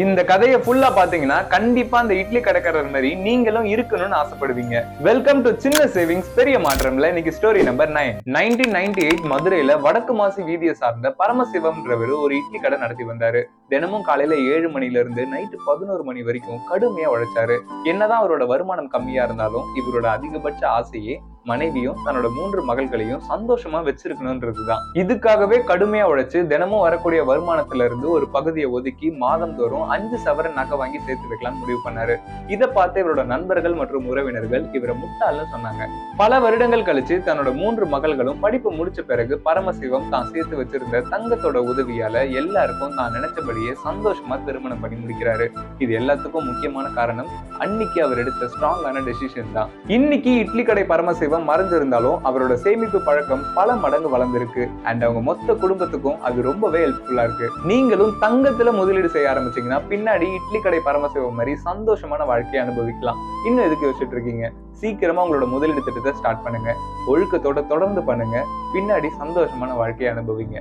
இந்த கதையை ஃபுல்லா பாத்தீங்கன்னா கண்டிப்பா அந்த இட்லி கடைக்காரர் மாதிரி நீங்களும் இருக்கணும்னு ஆசைப்படுவீங்க. வெல்கம் டு சின்ன சேவிங்ஸ் பெரிய மாற்றம்ல. இன்னைக்கு ஸ்டோரி நம்பர் 9. 1998 மதுரையில வடக்கு மாசி வீதியை சார்ந்த பரமசிவம்ன்றவர் ஒரு இட்லி கடை நடத்தி வந்தாரு. தினமும் காலையில 7 மணில இருந்து நைட்டு 11 மணி வரைக்கும் கடுமையா உழைச்சாரு. என்னதான் அவரோட வருமானம் கம்மியா இருந்தாலும் இவரோட அதிகபட்ச ஆசையே மனைவியும் தன்னோட 3 மகள்களையும் சந்தோஷமா வச்சிருக்கணும்ன்றதுதான். இதுக்காகவே கடுமையா உழைச்சு தினமும் வரக்கூடிய வருமானத்துல இருந்து ஒரு பகுதியை ஒதுக்கி மாதந்தோறும் 5 சவரன் நகை வாங்கி சேர்த்து வைக்கலாம் முடிவு பண்ணாரு. இதை பார்த்து இவரோட நண்பர்கள் மற்றும் உறவினர்கள் இவரை முட்டாள்னு சொன்னாங்க. பல வருடங்கள் கழிச்சு தன்னோட 3 மகள்களும் படிப்பு முடிச்ச பிறகு பரமசிவம் தான் சேர்த்து வச்சிருந்த தங்கத்தோட உதவியால எல்லாருக்கும் தான் நினைச்சபடியே சந்தோஷமா திருமணம் பண்ணி முடிக்கிறாரு. இது எல்லாத்துக்கும் முக்கியமான காரணம் அன்னைக்கு அவர் எடுத்த ஸ்ட்ராங்கான டெசிஷன் தான். இன்னைக்கு இட்லி கடை பரமசிவம் மறைஞ்சிருந்தாலும் அவரோட சேமிப்பு பழக்கம் பல மடங்கு வளர்ந்திருக்கு. அண்ட் அவங்க மொத்த குடும்பத்துக்கும் அது ரொம்பவே ஹெல்ப்ஃபுல்லா இருக்கு. நீங்களும் தங்கத்துல முதலீடு செய்ய ஆரம்பிச்சீங்கன்னா பின்னாடி இட்லி கடை பரமசிவம் மாதிரி சந்தோஷமான வாழ்க்கையை அனுபவிக்கலாம். இன்னும் எதுக்கு யோசிச்சுட்டு இருக்கீங்க? சீக்கிரமா உங்களோட முதலீடு திட்டத்தை ஸ்டார்ட் பண்ணுங்க. ஒழுக்கத்தோட தொடர்ந்து பண்ணுங்க. பின்னாடி சந்தோஷமான வாழ்க்கையை அனுபவிங்க.